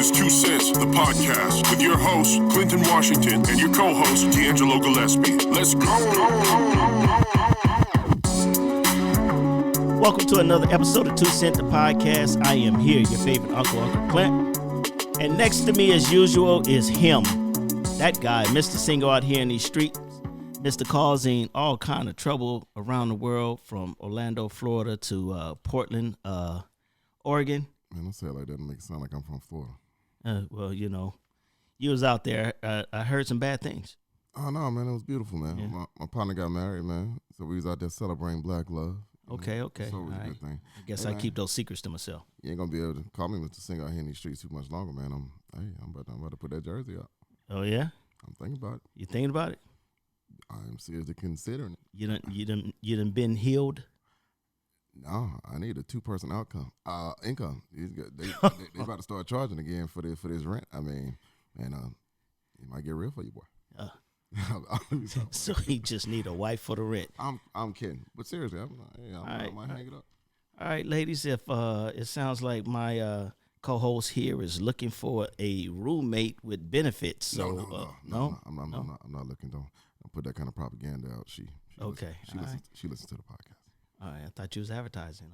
is 2 Cents, the podcast, with your host, Clinton Washington, and your co-host, D'Angelo Gillespie. Let's go! Welcome to another episode of 2 Cent, the podcast. I am here, your favorite Uncle Clint. And next to me, as usual, is him. That guy, Mr. Single out here in these streets. Mr. causing all kind of trouble around the world, from Orlando, Florida to Portland, Oregon. Man, don't say it like that and make it sound like I'm from Florida. Well, you know, you was out there. I heard some bad things. Oh, no, man, it was beautiful, man. Yeah. My partner got married, man, so we was out there celebrating black love. Okay. So it was a good thing. I guess I keep those secrets to myself. You ain't going to be able to call me Mr. Single out here in these streets too much longer, man. I'm about to put that jersey up. Oh, yeah? I'm thinking about it. You thinking about it? I'm seriously considering it. You done been healed? No, I need a 2-person income. They about to start charging again for this rent. I mean, and it might get real for you, boy. So he just need a wife for the rent. I'm kidding, but seriously, I might hang it up. All right, ladies. If it sounds like my co-host here is looking for a roommate with benefits, so no, I'm not looking. Don't put that kind of propaganda out. She okay. She listens to the podcast. All right, I thought you was advertising.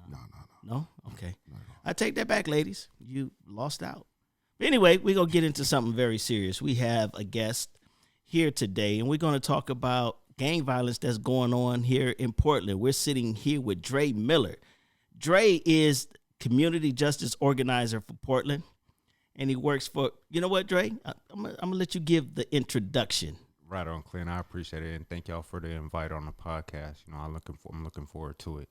No. Okay. I take that back, ladies. You lost out. But anyway, we're going to get into something very serious. We have a guest here today, and we're going to talk about gang violence that's going on here in Portland. We're sitting here with Dre Miller. Dre is community justice organizer for Portland, and he works for, you know what, Dre? I'm going to let you give the introduction. Right on, Clint. I appreciate it, and thank y'all for the invite on the podcast. You know, I'm looking forward to it.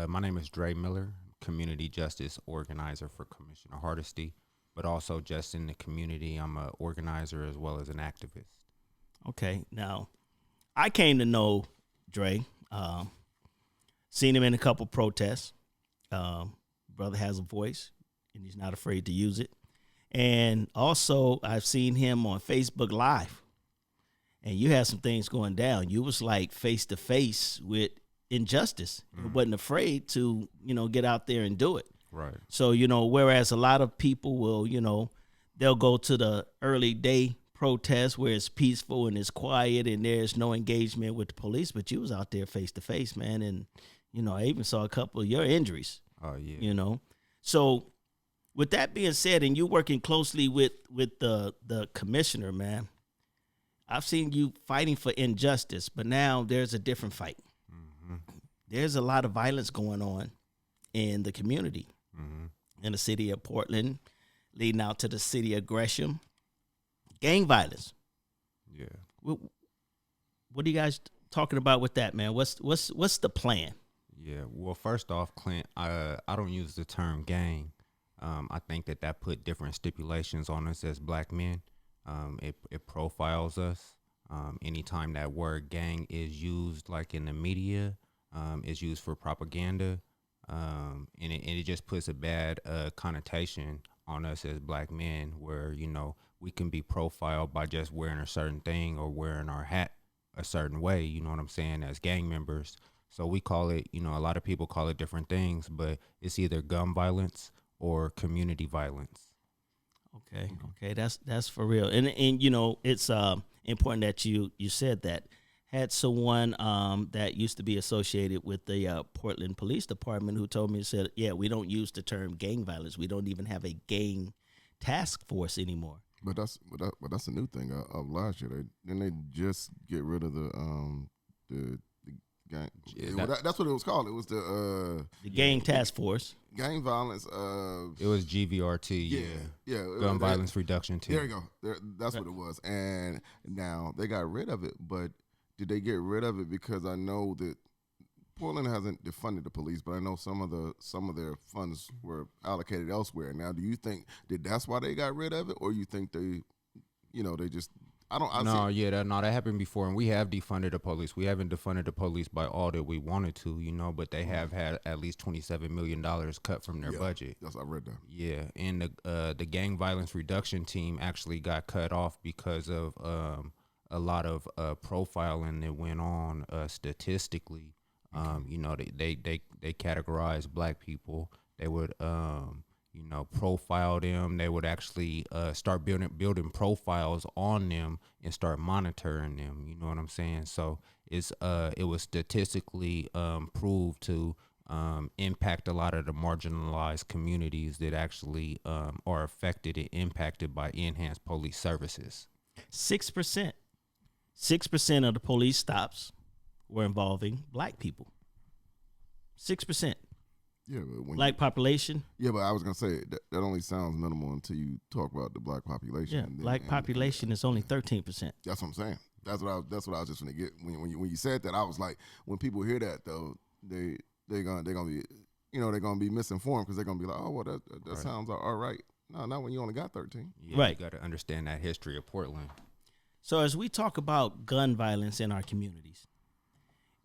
My name is Dre Miller, community justice organizer for Commissioner Hardesty, but also just in the community, I'm an organizer as well as an activist. Okay, now I came to know Dre, seen him in a couple protests. Brother has a voice, and he's not afraid to use it. And also, I've seen him on Facebook Live. And you had some things going down. You was like face to face with injustice. You wasn't afraid to, get out there and do it. Right. So, whereas a lot of people will, they'll go to the early day protest where it's peaceful and it's quiet and there's no engagement with the police. But you was out there face to face, man. And, I even saw a couple of your injuries. Oh, yeah. So with that being said, and you working closely with the commissioner, man, I've seen you fighting for injustice, but now there's a different fight. Mm-hmm. There's a lot of violence going on in the community, in the city of Portland, leading out to the city of Gresham. Gang violence. Yeah. What are you guys talking about with that, man? What's the plan? Yeah. Well, first off, Clint, I don't use the term gang. I think that put different stipulations on us as black men. It profiles us. Anytime that word gang is used, like in the media, is used for propaganda, and it just puts a bad connotation on us as black men, where we can be profiled by just wearing a certain thing or wearing our hat a certain way. You know what I'm saying? As gang members, so we call it. A lot of people call it different things, but it's either gun violence or community violence. Okay, that's for real, and it's important that you said that. Had someone that used to be associated with the Portland Police Department who told me, said, yeah, we don't use the term gang violence. We don't even have a gang task force anymore. But that's a new thing of last year. They just get rid of the gang. Yeah, that's what it was called. It was the gang task force. Gang violence. It was GVRT. Yeah. Gun violence reduction team. There you go. That's what it was. And now they got rid of it. But did they get rid of it because I know that Portland hasn't defunded the police, but I know some of their funds were allocated elsewhere. Now, do you think that that's why they got rid of it, or you think they just that happened before, and we have defunded the police. We haven't defunded the police by all that we wanted to, but they have had at least $27 million cut from their budget. Yes, I read that. Yeah, and the gang violence reduction team actually got cut off because of a lot of profiling that went on statistically. They categorized black people. They would profile them. They would actually start building profiles on them and start monitoring them. You know what I'm saying? So it was statistically proved to impact a lot of the marginalized communities that actually are affected and impacted by enhanced police services. 6%. 6% of the police stops were involving black people. 6%. Yeah, but when Black population. yeah, but I was gonna say that only sounds minimal until you talk about the black population. Yeah, black population is only 13%. That's what I'm saying. That's what I was just gonna get when you said that. I was like, when people hear that though, they're gonna be they're gonna be misinformed because they're gonna be like, oh well, that right. Sounds all right. No, not when you only got 13. Yeah, right. You got to understand that history of Portland. So as we talk about gun violence in our communities,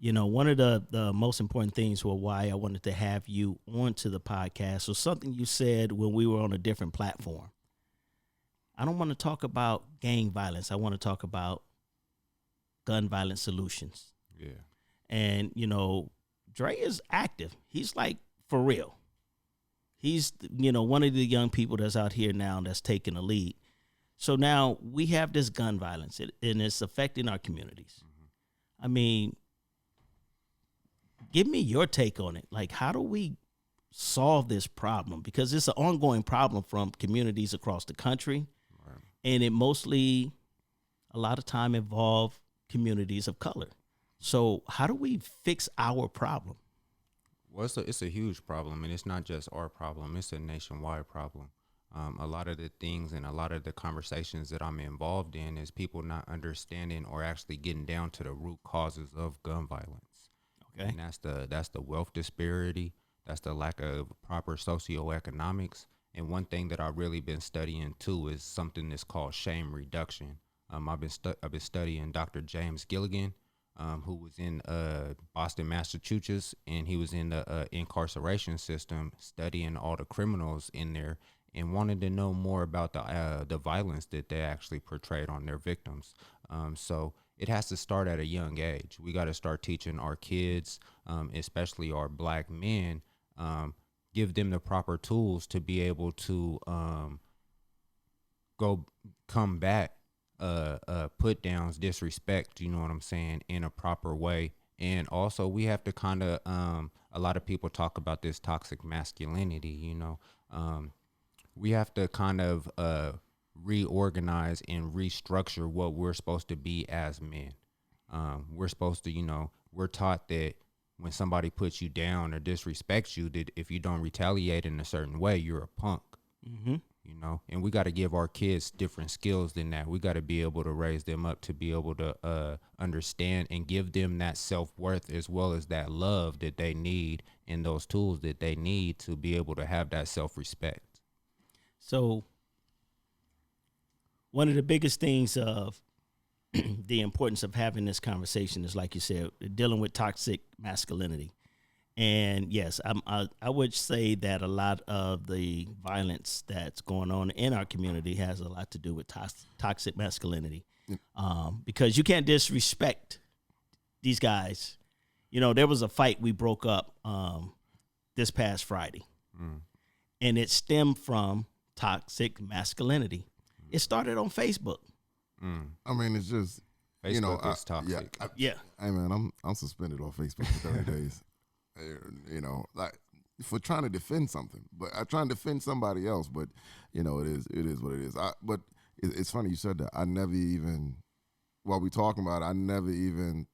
one of the most important things for why I wanted to have you onto the podcast was something you said when we were on a different platform. I don't want to talk about gang violence. I want to talk about gun violence solutions. Yeah. And, Dre is active. He's like for real. He's, one of the young people that's out here now that's taking the lead. So now we have this gun violence and it's affecting our communities. Mm-hmm. I mean, give me your take on it. Like, how do we solve this problem? Because it's an ongoing problem from communities across the country. Right. And it mostly, a lot of time, involve communities of color. So how do we fix our problem? Well, it's a huge problem, and it's not just our problem. It's a nationwide problem. A lot of the things and a lot of the conversations that I'm involved in is people not understanding or actually getting down to the root causes of gun violence. Okay. And that's the wealth disparity. That's the lack of proper socioeconomics. And one thing that I've really been studying too is something that's called shame reduction. I've been studying Dr. James Gilligan, who was in Boston, Massachusetts, and he was in the incarceration system studying all the criminals in there and wanted to know more about the violence that they actually portrayed on their victims. So it has to start at a young age. We got to start teaching our kids, especially our black men, give them the proper tools to be able to combat put downs, disrespect, you know what I'm saying, in a proper way. And also we have to kind of, a lot of people talk about this toxic masculinity, we have to kind of reorganize and restructure what we're supposed to be as men. We're supposed to, we're taught that when somebody puts you down or disrespects you, that if you don't retaliate in a certain way, you're a punk. Mm-hmm. And we got to give our kids different skills than that. We got to be able to raise them up to be able to understand and give them that self-worth as well as that love that they need and those tools that they need to be able to have that self-respect. So one of the biggest things of the importance of having this conversation is, like you said, dealing with toxic masculinity. And yes, I would say that a lot of the violence that's going on in our community has a lot to do with toxic masculinity, because you can't disrespect these guys. There was a fight we broke up this past Friday, and it stemmed from toxic masculinity. It started on Facebook. I mean, it's just Facebook is toxic. Yeah. Hey man, I'm suspended on Facebook for 30 days. Like for trying to defend something, but I try and defend somebody else. But it is what it is. But it's funny you said that. I never even, while we talking about it, I never even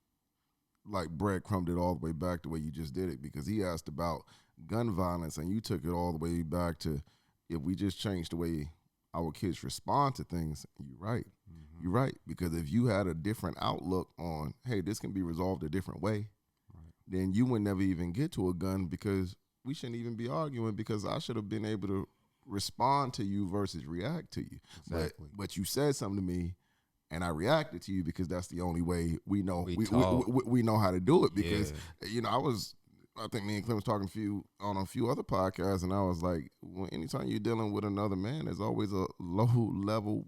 like breadcrumbed it all the way back the way you just did it, because he asked about gun violence and you took it all the way back to if we just change the way our kids respond to things. You're right. Mm-hmm. You're right, because if you had a different outlook on, hey, this can be resolved a different way, then you would never even get to a gun, because we shouldn't even be arguing, because I should have been able to respond to you versus react to you. Exactly. But you said something to me and I reacted to you because that's the only way we know we know how to do it. Because I think me and Clint was talking on a few other podcasts, and I was like, anytime you're dealing with another man, there's always a low level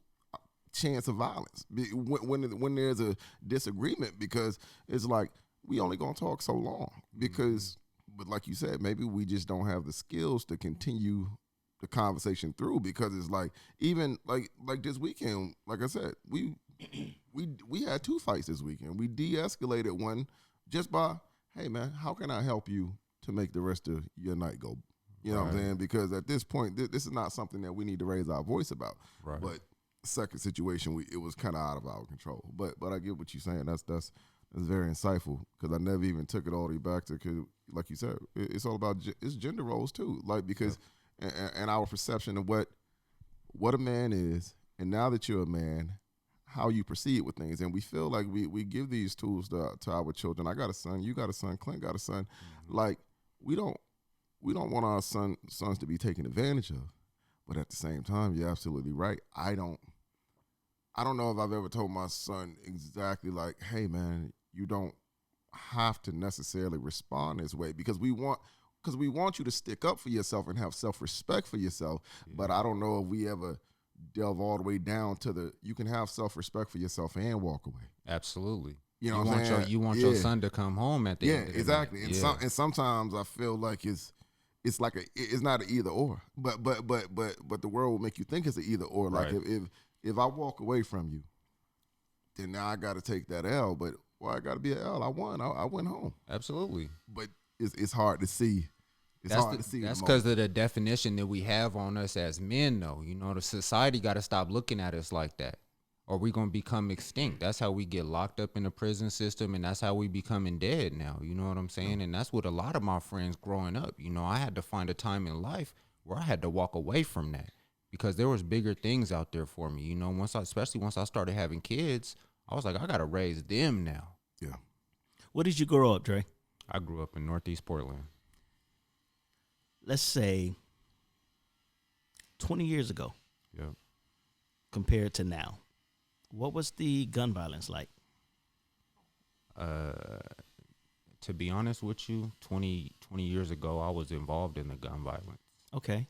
chance of violence when there's a disagreement, because it's like, we only gonna talk so long, because, but like you said, maybe we just don't have the skills to continue the conversation through, because it's like, even like this weekend, like I said, we had 2 fights this weekend. We de-escalated one just by, hey man, how can I help you to make the rest of your night go? You know what I'm saying? Because at this point, this is not something that we need to raise our voice about. Right. But second situation, it was kind of out of our control. But I get what you're saying. That's very insightful, because I never even took it all the way back to, cause like you said, it's all about it's gender roles too. Like, because and our perception of what a man is, and now that you're a man, how you proceed with things. And we feel like we give these tools to our children. I got a son, you got a son, Clint got a son. Mm-hmm. Like, we don't want our sons to be taken advantage of. But at the same time, you're absolutely right. I don't know if I've ever told my son exactly like, hey man, you don't have to necessarily respond this way, because we want you to stick up for yourself and have self-respect for yourself. Yeah. But I don't know if we ever delve all the way down to you can have self-respect for yourself and walk away. Absolutely. You know what I'm saying? You want your son to come home at the end of the exactly. night. And sometimes I feel like it's like it's not an either or, but the world will make you think it's an either or. Like, if I walk away from you, then now I got to take that L. But I got to be an L. I won. I went home. Absolutely. But it's hard to see. That's because of the definition that we have on us as men, though. You know, the society got to stop looking at us like that, or we're going to become extinct. That's how we get locked up in the prison system, and that's how we becoming dead now. You know what I'm saying? And that's what a lot of my friends growing up, you know, I had to find a time in life where I had to walk away from that, because there was bigger things out there for me. You know, especially once I started having kids, I was like, I got to raise them now. Yeah. Where did you grow up, Dre? I grew up in Northeast Portland. Let's say 20 years ago. Yep. Compared to now, what was the gun violence like? To be honest with you, 20 years ago, I was involved in the gun violence. Okay.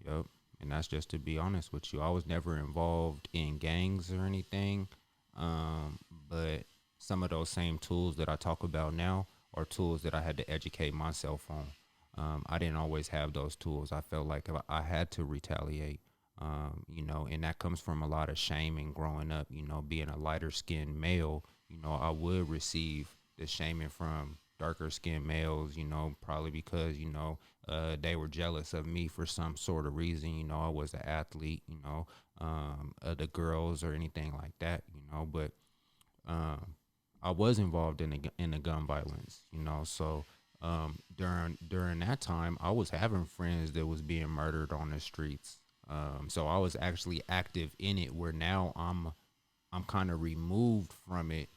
Yep. And that's just to be honest with you. I was never involved in gangs or anything. But some of those same tools that I talk about now are tools that I had to educate myself on. I didn't always have those tools. I felt like I had to retaliate, you know, and that comes from a lot of shaming growing up, you know, being a lighter skinned male. You know, I would receive the shaming from darker skinned males, you know, probably because, you know, they were jealous of me for some sort of reason. You know, I was an athlete, you know, the girls or anything like that, you know, but I was involved in the gun violence, you know, so during that time, I was having friends that was being murdered on the streets. So I was actually active in it, where now I'm kind of removed from it.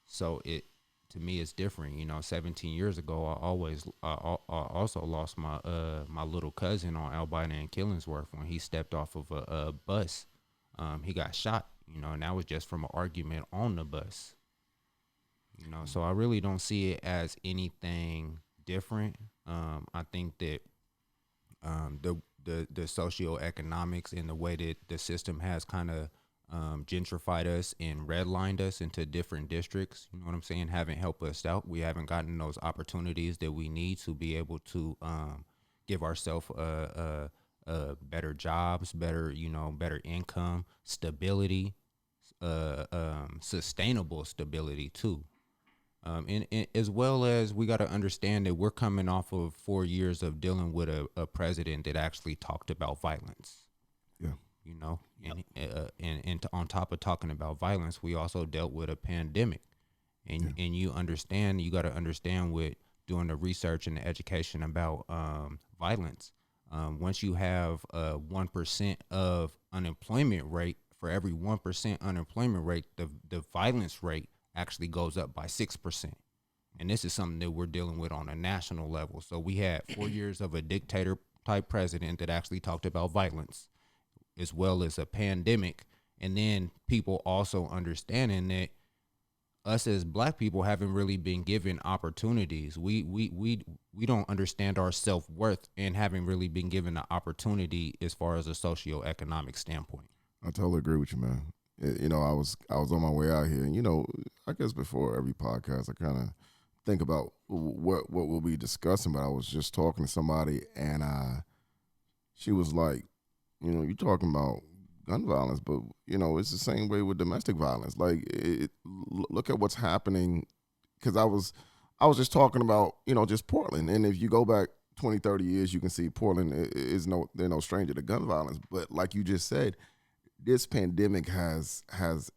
So to me, it's different. You know, 17 years ago, I also lost my little cousin on Albina and Killingsworth when he stepped off of a bus. He got shot, you know, and that was just from an argument on the bus. You know, so I really don't see it as anything different. I think that the socioeconomics and the way that the system has kind of gentrified us and redlined us into different districts, you know what I'm saying, haven't helped us out. We haven't gotten those opportunities that we need to be able to give ourselves better jobs, better income, stability, sustainable stability too. And as well as we got to understand that we're coming off of 4 years of dealing with a president that actually talked about violence. Yeah. You know, and on top of talking about violence, we also dealt with a pandemic. And you got to understand with doing the research and the education about violence. Once you have 1% of unemployment rate, for every 1% unemployment rate, the violence rate actually goes up by 6%. And this is something that we're dealing with on a national level. So we had 4 years of a dictator type president that actually talked about violence, as well as a pandemic. And then people also understanding that us as black people haven't really been given opportunities. We don't understand our self-worth and haven't really been given the opportunity as far as a socioeconomic standpoint. I totally agree with you, man. You know, I was on my way out here, and, you know, I guess before every podcast, I kind of think about what we'll be discussing. But I was just talking to somebody, and she was like, you're talking about gun violence, but it's the same way with domestic violence. Like, look at what's happening. Because I was just talking about just Portland, and if you go back 20, 30 years, you can see Portland they're no stranger to gun violence. But like you just said, this pandemic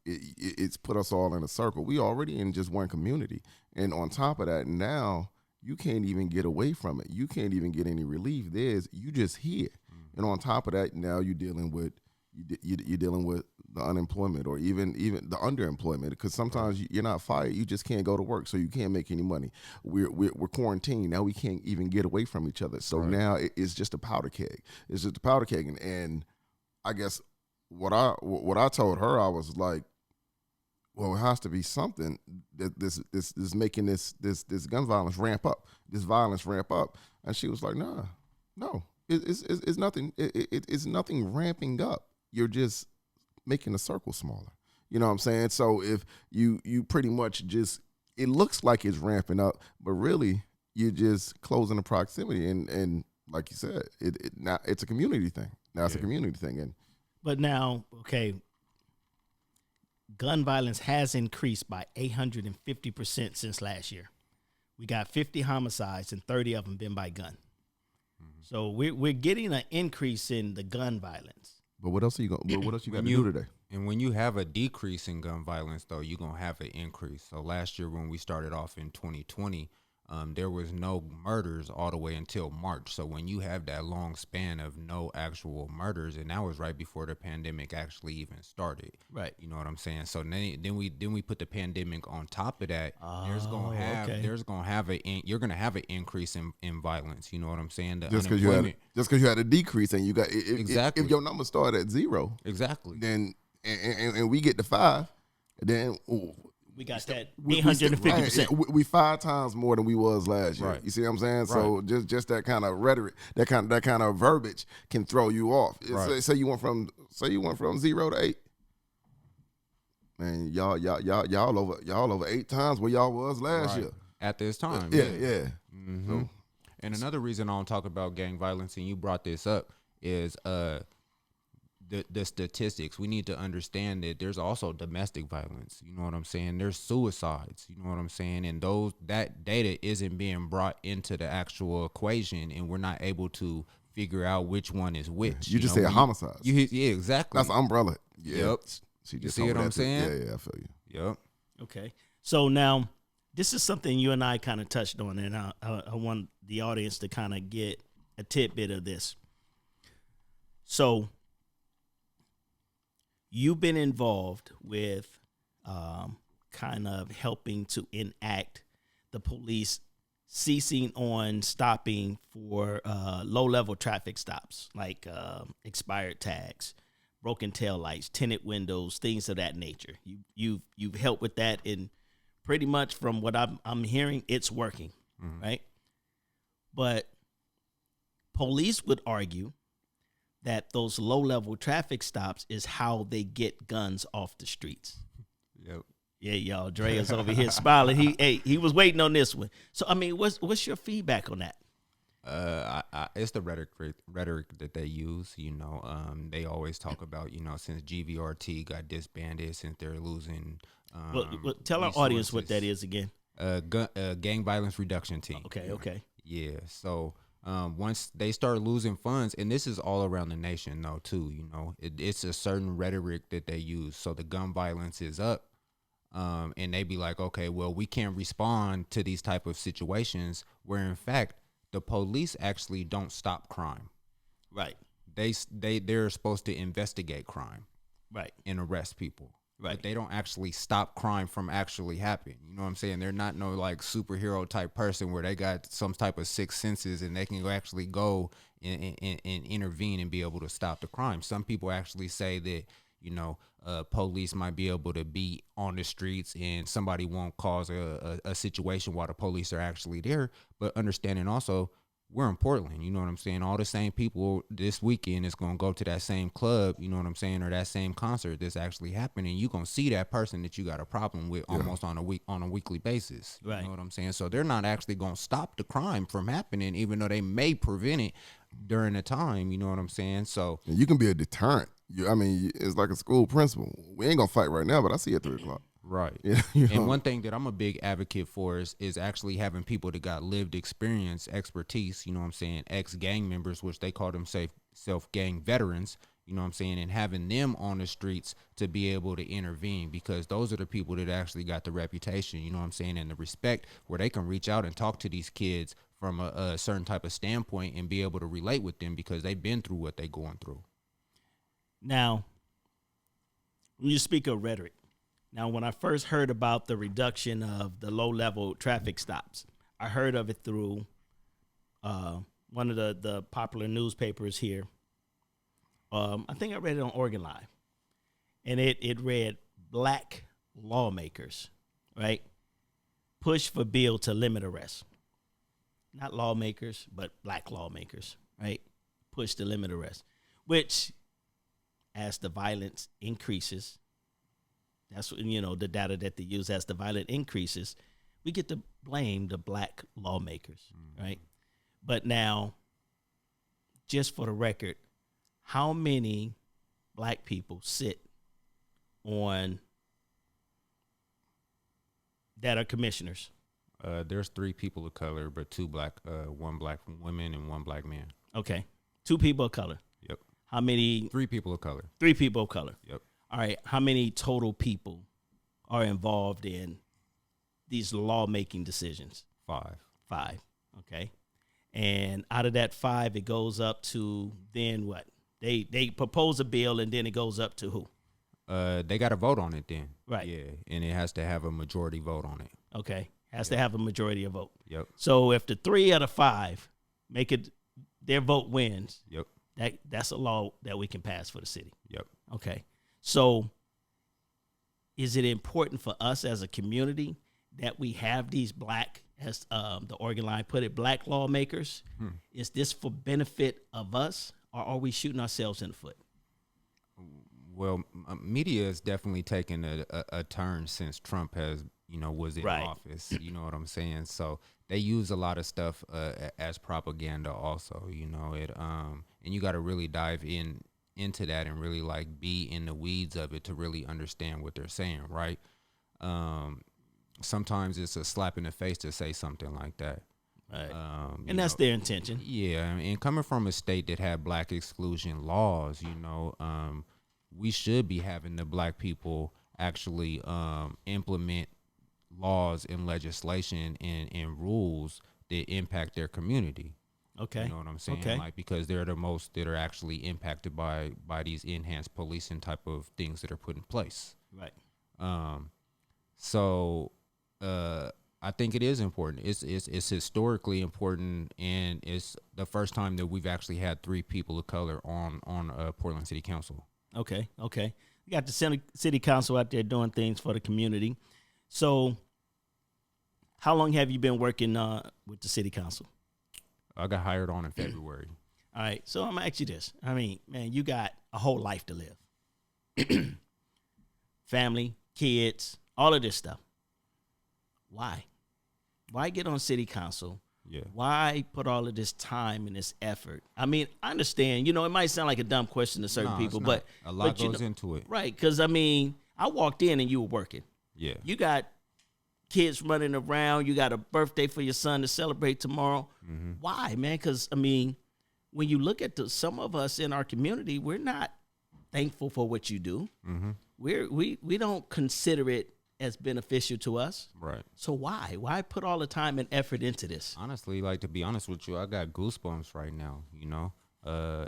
it's put us all in a circle. We already in just one community, and on top of that, now you can't even get away from it. You can't even get any relief. You just here, and on top of that, now you're dealing with the unemployment or even the underemployment, because sometimes you're not fired, you just can't go to work, so you can't make any money. We're quarantined now. We can't even get away from each other. So now it's just a powder keg. It's just a powder keg, and I guess what I told her, I was like, well, it has to be something that this is making this gun violence ramp up, this violence ramp up. And she was like, no, it's nothing. It's nothing ramping up. You're just making the circle smaller. You know what I'm saying? So if you pretty much just, it looks like it's ramping up, but really you're just closing the proximity. And like you said, now it's a community thing. Now it's a community thing. But now, okay, gun violence has increased by 850% since last year. We got 50 homicides and 30 of them been by gun. So we're getting an increase in the gun violence. But what else are you going? What else you got to do today? And when you have a decrease in gun violence, though, you're gonna have an increase. So last year, when we started off in 2020, there was no murders all the way until March. So when you have that long span of no actual murders, and that was right before the pandemic actually even started. Right. You know what I'm saying? So then we put the pandemic on top of that. You're gonna have an increase in violence. You know what I'm saying? Just because you had a decrease, and you got exactly. If your number started at 0, exactly, then and we get to 5, then we got that 850%. We 5 times more than we was last year. Right. You see what I'm saying? Right. So just that kind of rhetoric, that kind of verbiage can throw you off. Right. Say you went from 0 to 8. Man, y'all over 8 times where y'all was last year at this time. Yeah. Mm-hmm. So, and another reason I don't talk about gang violence, and you brought this up, is the statistics. We need to understand that there's also domestic violence. You know what I'm saying? There's suicides. You know what I'm saying? And that data isn't being brought into the actual equation, and we're not able to figure out which one is which. You just say homicides. Yeah, exactly. That's the umbrella. Yeah. Yep. You see what I'm saying? Yeah, I feel you. Yep. Okay. So now, this is something you and I kind of touched on, and I want the audience to kind of get a tidbit of this. So, you've been involved with kind of helping to enact the police ceasing on stopping for low-level traffic stops, like expired tags, broken tail lights, tinted windows, things of that nature. You've helped with that, and pretty much from what I'm hearing, it's working, right? But police would argue that those low-level traffic stops is how they get guns off the streets. Yep. Yeah, y'all. Dre is over here smiling. He was waiting on this one. So, I mean, what's your feedback on that? It's the rhetoric that they use. You know, they always talk about, since GVRT got disbanded, since they're losing. Well, tell our audience what that is again. Gang violence reduction team. Okay. Yeah. So. Once they start losing funds, and this is all around the nation though too, it's a certain rhetoric that they use. So the gun violence is up, and they be like, okay, well, we can't respond to these type of situations where in fact the police actually don't stop crime. Right. They're supposed to investigate crime. Right. And arrest people. Right. But they don't actually stop crime from actually happening. You know what I'm saying? They're not no like superhero type person where they got some type of sixth senses and they can actually go and intervene and be able to stop the crime. Some people actually say that, police might be able to be on the streets and somebody won't cause a situation while the police are actually there. But understanding also, we're in Portland, you know what I'm saying? All the same people this weekend is going to go to that same club, you know what I'm saying, or that same concert that's actually happening. You're going to see that person that you got a problem with almost on a weekly basis. You right. know what I'm saying? So they're not actually going to stop the crime from happening, even though they may prevent it. during the time. You know what I'm saying? So And you can be a deterrent. I mean, it's like a school principal. We ain't gonna fight right now, but I see you at 3:00. right. Yeah, And one thing that I'm a big advocate for is actually having people that got lived experience, expertise, you know what I'm saying, ex-gang members, which they call them self-gang veterans, you know what I'm saying, and having them on the streets to be able to intervene, because those are the people that actually got the reputation, you know what I'm saying, and the respect where they can reach out and talk to these kids from a certain type of standpoint and be able to relate with them because they've been through what they're going through. Now, when you speak of rhetoric, now, when I first heard about the reduction of the low-level traffic stops, I heard of it through one of the popular newspapers here. I think I read it on Oregon Live, and it read, "Black lawmakers, right, push for bill to limit arrests." Not lawmakers, but black lawmakers, right, push to limit arrests, which, as the violence increases, that's what, the data that they use, as the violence increases, we get to blame the black lawmakers, right? But now, just for the record, how many black people sit on that are commissioners? There's 3 people of color, but 2 black, 1 black woman and 1 black man. Okay, 2 people of color. Yep. How many? 3 people of color. 3 people of color. Yep. All right. How many total people are involved in these lawmaking decisions? 5. 5. Okay. And out of that 5, it goes up to then what? They propose a bill, and then it goes up to who? They got to vote on it then. Right. Yeah, and it has to have a majority vote on it. Okay. Has to have a majority of vote. Yep. So if the 3 out of 5 make it, their vote wins. Yep. That's a law that we can pass for the city. Yep. Okay. So is it important for us as a community that we have these black, as the Oregon Line put it, black lawmakers? Is this for benefit of us, or are we shooting ourselves in the foot? Well, media has definitely taken a turn since Trump has, was in Right. office. You know what I'm saying? So they use a lot of stuff as propaganda also, and you got to really dive into that and really like be in the weeds of it to really understand what they're saying, right? Sometimes it's a slap in the face to say something like that. Right. And that's their intention. Yeah, and coming from a state that had black exclusion laws, we should be having the black people actually implement laws and legislation and rules that impact their community. Okay. You know what I'm saying? Okay. Like, because they're the most that are actually impacted by these enhanced policing type of things that are put in place. Right. So I think it is important. It's historically important, and it's the first time that we've actually had 3 people of color on Portland City Council. Okay. Okay. We got the city council out there doing things for the community. So how long have you been working with the city council? I got hired on in February. All right. So I'm going to ask you this. I mean, man, you got a whole life to live. Family, kids, all of this stuff. Why? Why get on city council? Yeah. Why put all of this time and this effort? I mean, I understand, it might sound like a dumb question to certain people, but a lot but goes into it. Right. Because, I mean, I walked in and you were working. Yeah. You got kids running around. You got a birthday for your son to celebrate tomorrow. Mm-hmm. Why, man? Because, I mean, when you look at some of us in our community, we're not thankful for what you do. Mm-hmm. We don't consider it as beneficial to us. Right. So why? Why put all the time and effort into this? Honestly, like, to be honest with you, I got goosebumps right now.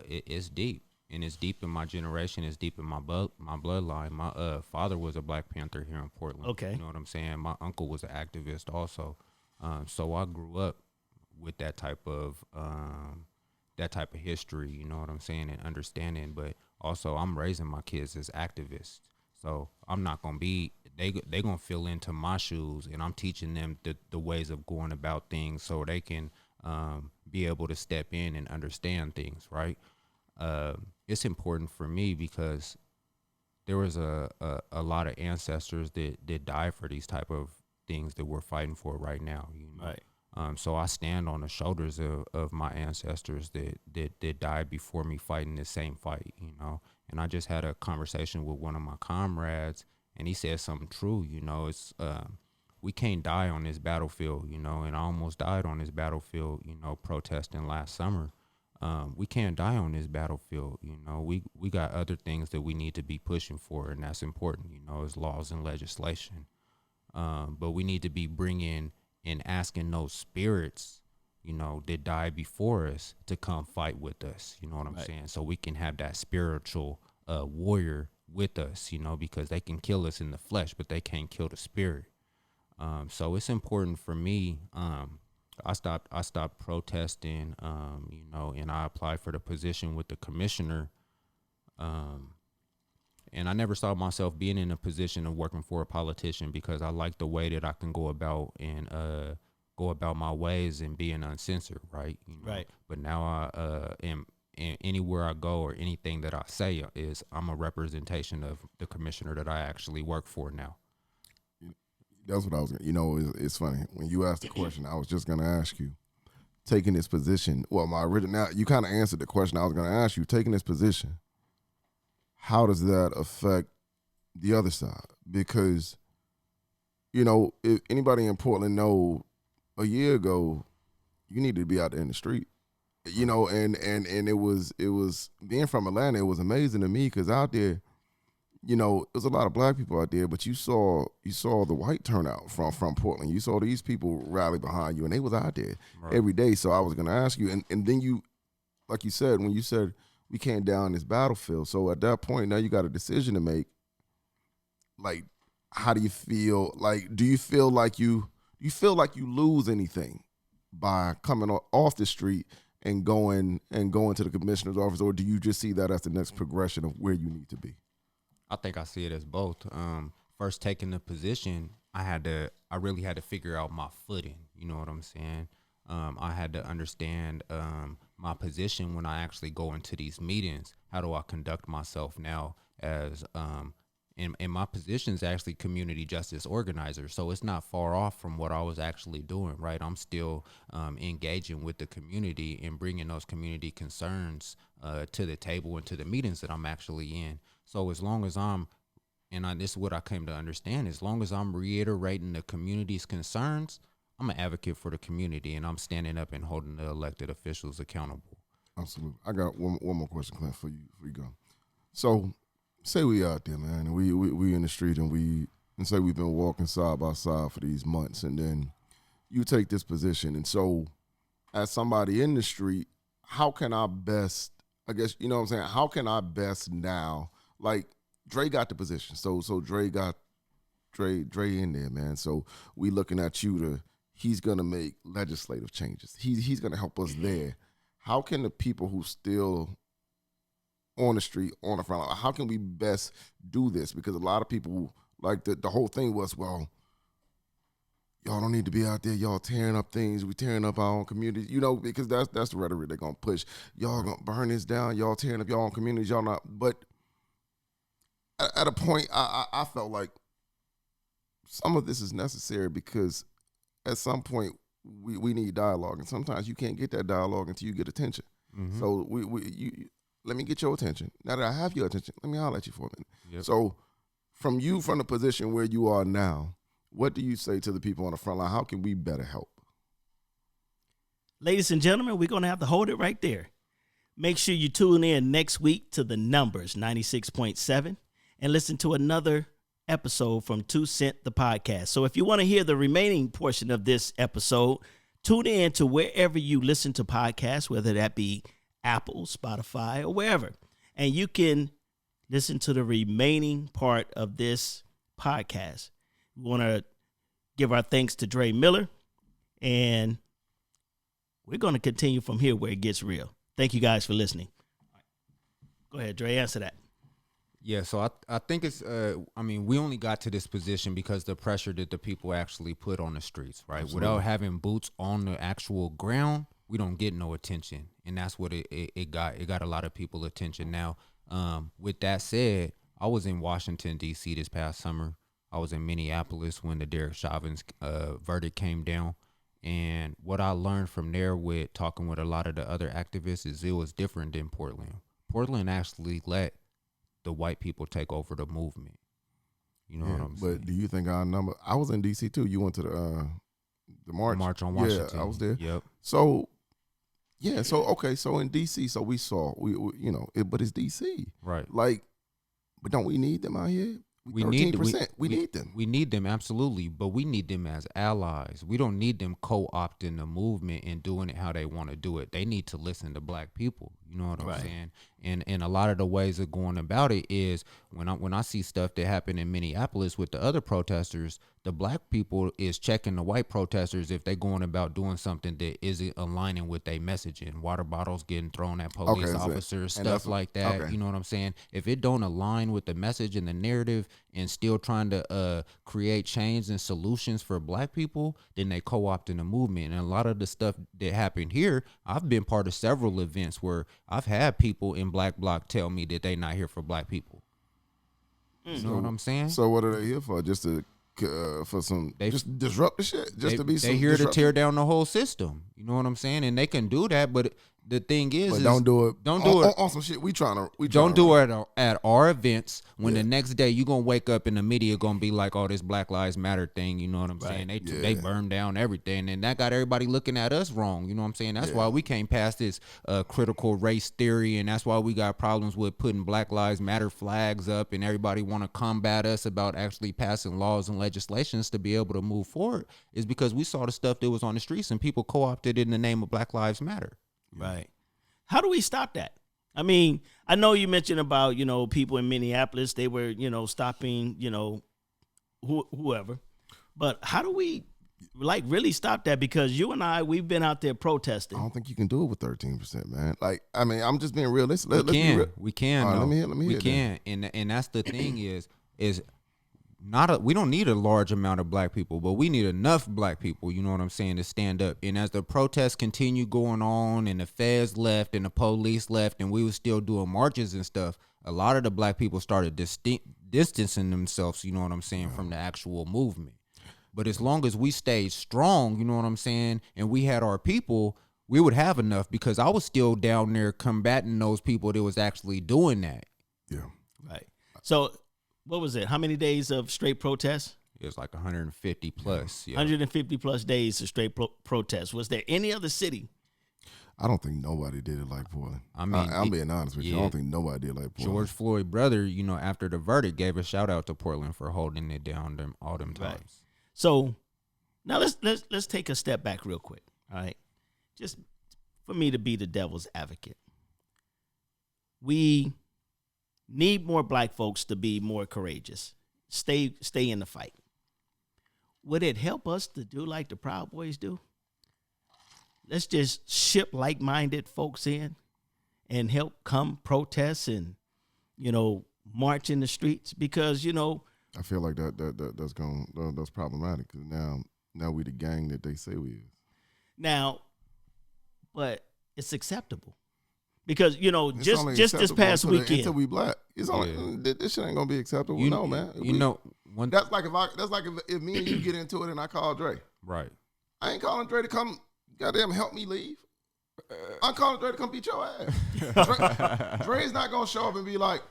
It's deep. And it's deep in my generation. It's deep in my bloodline. My father was a Black Panther here in Portland. Okay. You know what I'm saying? My uncle was an activist also. So I grew up with that type of history, you know what I'm saying, and understanding. But also, I'm raising my kids as activists. So I'm not going to be, they going to fill into my shoes, and I'm teaching them the ways of going about things so they can be able to step in and understand things, right? It's important for me because there was a lot of ancestors that died for these type of things that we're fighting for right now. Right. So I stand on the shoulders of my ancestors that died before me fighting this same fight, you know. And I just had a conversation with one of my comrades, and he said something true, you know. It's we can't die on this battlefield, you know. And I almost died on this battlefield, you know, protesting last summer. We can't die on this battlefield, you know. We got other things that we need to be pushing for, and that's important, you know, as laws and legislation. But we need to be bringing and asking those spirits, you know, that died before us to come fight with us. You know what I'm saying? So we can have that spiritual warrior with us, you know, because they can kill us in the flesh, but they can't kill the spirit. So it's important for me. I stopped protesting, you know, and I applied for the position with the commissioner. And I never saw myself being in a position of working for a politician because I like the way that I can go about and go about my ways and being uncensored, right? You know? Right. But now I am anywhere I go or anything that I say is I'm a representation of the commissioner that I actually work for now. That's what I was. You know, it's funny when you asked the question. I was just going to ask you, taking this position. Well, my original. You kind of answered the question I was going to ask you. Taking this position, how does that affect the other side? Because, you know, if anybody in Portland know, a year ago, you needed to be out there in the street. You know, and it was being from Atlanta. It was amazing to me because out there, you know, there's a lot of black people out there, but you saw the white turnout from Portland. You saw these people rally behind you, and they was out there every day. So I was going to ask you, and then you, like you said, when you said we came down this battlefield. So at that point, now you got a decision to make. Like, how do you feel? Like, do you feel like you lose anything by coming off the street and going to the commissioner's office, or do you just see that as the next progression of where you need to be? I think I see it as both. First taking the position, I really had to figure out my footing. You know what I'm saying? I had to understand my position when I actually go into these meetings. How do I conduct myself now as and my position is actually community justice organizer. So it's not far off from what I was actually doing, right? I'm still engaging with the community and bringing those community concerns to the table and to the meetings that I'm actually in. So as long as this is what I came to understand, as long as I'm reiterating the community's concerns, I'm an advocate for the community, and I'm standing up and holding the elected officials accountable. Absolutely. I got one more question, Clint, for you go. So say we out there, man, and we in the street, and say we've been walking side by side for these months, and then you take this position. And so as somebody in the street, how can I best, I guess, you know what I'm saying, how can I best now, like Dre got the position. So Dre got Dre in there, man. So we looking at you he's gonna make legislative changes. He's gonna help us there. How can the people who still on the street, on the front line, how can we best do this? Because a lot of people, like the whole thing was, well, y'all don't need to be out there. Y'all tearing up things. We tearing up our own communities. You know, because that's the rhetoric they're gonna push. Y'all gonna burn this down. Y'all tearing up your own communities. Y'all not. But at a point, I felt like some of this is necessary because at some point we need dialogue, and sometimes you can't get that dialogue until you get attention. Mm-hmm. So let me get your attention. Now that I have your attention, let me holler at you for a minute. Yep. So from the position where you are now, what do you say to the people on the front line? How can we better help? Ladies and gentlemen, we're going to have to hold it right there. Make sure you tune in next week to The Numbers 96.7 and listen to another episode from 2 Cent, the podcast. So if you want to hear the remaining portion of this episode, tune in to wherever you listen to podcasts, whether that be Apple, Spotify, or wherever. And you can listen to the remaining part of this podcast. We want to give our thanks to Dre Miller, and we're going to continue from here where it gets real. Thank you guys for listening. Go ahead, Dre, answer that. Yeah, so I think it's, we only got to this position because the pressure that the people actually put on the streets, right? Absolutely. Without having boots on the actual ground, we don't get no attention. And that's what it got. It got a lot of people attention. Now, with that said, I was in Washington, D.C. this past summer. I was in Minneapolis when the Derek Chauvin's verdict came down. And what I learned from there with talking with a lot of the other activists is it was different than Portland. Portland actually let the white people take over the movement. You know what I'm saying? But do you think our number? I was in D.C. too. You went to the march. March on Washington. Yeah, I was there. Yep. So, yeah. So okay. So in D.C. So we saw but it's D.C. Right. Like, but don't we need them out here? We need 13%. We need them. We need them, absolutely, but we need them as allies. We don't need them co-opting the movement and doing it how they want to do it. They need to listen to black people. You know what I'm saying? And a lot of the ways of going about it is when I see stuff that happened in Minneapolis with the other protesters, the black people is checking the white protesters if they going about doing something that isn't aligning with their messaging. Water bottles getting thrown at police officers, stuff like that. Okay. You know what I'm saying? If it don't align with the message and the narrative and still trying to create change and solutions for black people, then they co-opting the movement. And a lot of the stuff that happened here, I've been part of several events where I've had people in Black Bloc tell me that they not here for black people. You know what I'm saying? So what are they here for? Just to for some just disrupt the shit? They here to tear down the whole system. You know what I'm saying? And they can do that, but the thing is don't do it. Don't do it on some shit. We don't do it at our events when the next day you gonna wake up and the media gonna be like, oh, this Black Lives Matter thing. You know what I'm saying? They burned down everything, and that got everybody looking at us wrong. You know what I'm saying? That's why we can't pass this critical race theory, and that's why we got problems with putting Black Lives Matter flags up, and everybody want to combat us about actually passing laws and legislations to be able to move forward. Is because we saw the stuff that was on the streets and people co-opted it in the name of Black Lives Matter. Right. How do we stop that? I mean, I know you mentioned about, people in Minneapolis, they were, stopping, whoever. But how do we, really stop that? Because you and I, we've been out there protesting. I don't think you can do it with 13%, man. Like, I mean, I'm just being realistic. We can. Right, let me hear we can. And that's the thing is we don't need a large amount of black people, but we need enough black people, you know what I'm saying, to stand up. And as the protests continue going on and the feds left and the police left and we were still doing marches and stuff, a lot of the black people started distancing themselves, you know what I'm saying, from the actual movement. But as long as we stayed strong, you know what I'm saying, and we had our people, we would have enough, because I was still down there combating those people that was actually doing that. Yeah. Right. So what was it? How many days of straight protests? It was like 150 plus. Yeah. 150 plus days of straight protests. Was there any other city? I don't think nobody did it like Portland. I mean, I'm being honest with you. I don't think nobody did like Portland. George Floyd brother, after the verdict, gave a shout out to Portland for holding it down all them times. Right. So now let's take a step back real quick. All right, just for me to be the devil's advocate. We need more black folks to be more courageous. Stay in the fight. Would it help us to do like the Proud Boys do? Let's just ship like-minded folks in and help come protest and, march in the streets, because, I feel like that's problematic, because now we the gang that they say we is. Now, but it's acceptable. Because, just this past weekend. Until we black. It's only, this shit ain't going to be acceptable. Man. That's like if me and you get into it and I call Dre. Right. I ain't calling Dre to come goddamn help me leave. I'm calling Dre to come beat your ass. Dre's not going to show up and be like,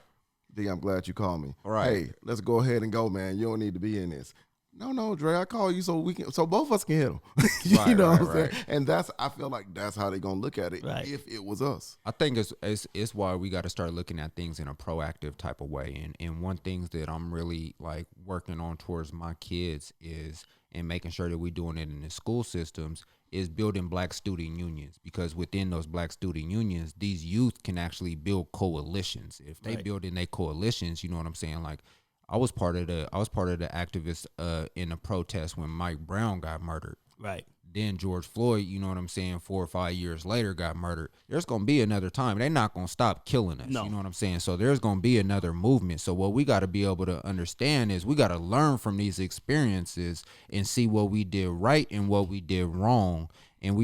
D, I'm glad you called me. Right. Hey, let's go ahead and go, man. You don't need to be in this. No, Dre, I call you so both of us can hit him. You know what I'm saying? And I feel like that's how they're gonna look at it if it was us. I think it's why we got to start looking at things in a proactive type of way. And one thing that I'm really like working on towards my kids is, and making sure that we're doing it in the school systems, is building black student unions, because within those black student unions, these youth can actually build coalitions. If they build in their coalitions, you know what I'm saying? Like, I was part of the activists in a protest when Mike Brown got murdered. Right. Then George Floyd, you know what I'm saying, 4 or 5 years later got murdered. There's going to be another time. They're not going to stop killing us. No. You know what I'm saying? So there's going to be another movement. So what we got to be able to understand is we got to learn from these experiences and see what we did right and what we did wrong. And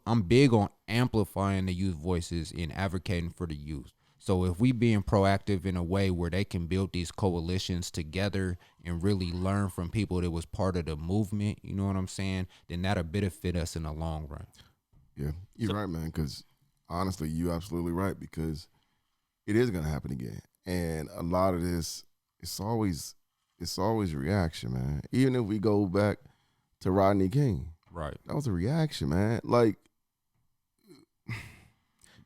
I'm big on amplifying the youth voices and advocating for the youth. So if we being proactive in a way where they can build these coalitions together and really learn from people that was part of the movement, you know what I'm saying, then that'll benefit us in the long run. Yeah, you're right, man, because honestly, you're absolutely right, because it is going to happen again. And a lot of this, it's always reaction, man. Even if we go back to Rodney King. Right. That was a reaction, man. Like,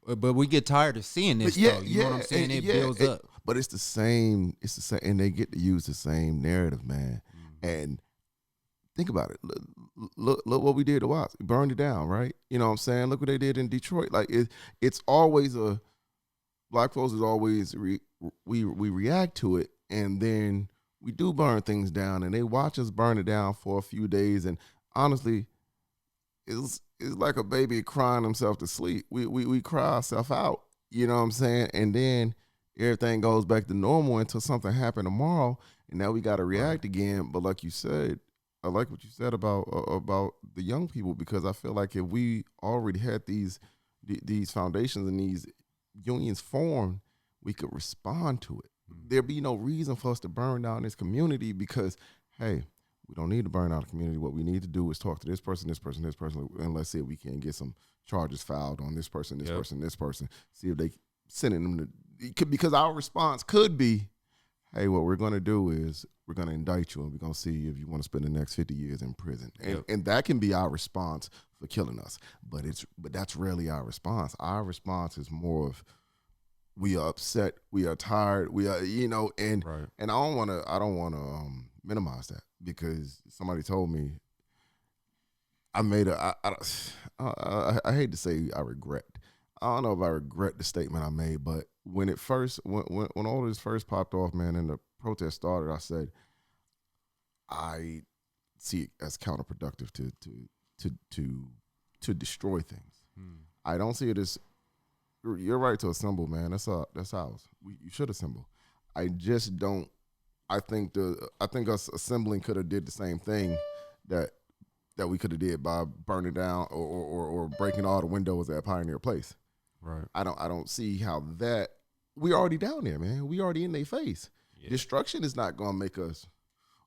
but we get tired of seeing this, though. You know what I'm saying? It builds up. But it's the same, and they get to use the same narrative, man. Mm-hmm. And think about it. Look what we did to Watts. We burned it down, right? You know what I'm saying? Look what they did in Detroit. Like, it's always black folks is always, we react to it, and then we do burn things down, and they watch us burn it down for a few days, and honestly, it's like a baby crying himself to sleep. We cry ourselves out, you know what I'm saying? And then everything goes back to normal until something happened tomorrow, and now we got to react again. But like you said, I like what you said about the young people, because I feel like if we already had these foundations and these unions formed, we could respond to it. There'd be no reason for us to burn down this community, because, hey, we don't need to burn out the community. What we need to do is talk to this person, and let's see if we can get some charges filed on this person, this person. See if they sending them to, because our response could be, hey, what we're going to do is we're going to indict you, and we're going to see if you want to spend the next 50 years in prison. And that can be our response for killing us. But that's rarely our response. Our response is more of, we are upset, we are tired, we are, and I don't want to minimize that, because somebody told me I hate to say I regret. I don't know if I regret the statement I made, but when all this first popped off, man, and the protest started, I said I see it as counterproductive to destroy things. I don't see it as, you're right to assemble, man. That's ours. You should assemble. I just don't. I think us assembling could have did the same thing that we could have did by burning down or breaking all the windows at Pioneer Place. Right. I don't see how that. We already down there, man. We already in their face. Yeah. Destruction is not gonna make us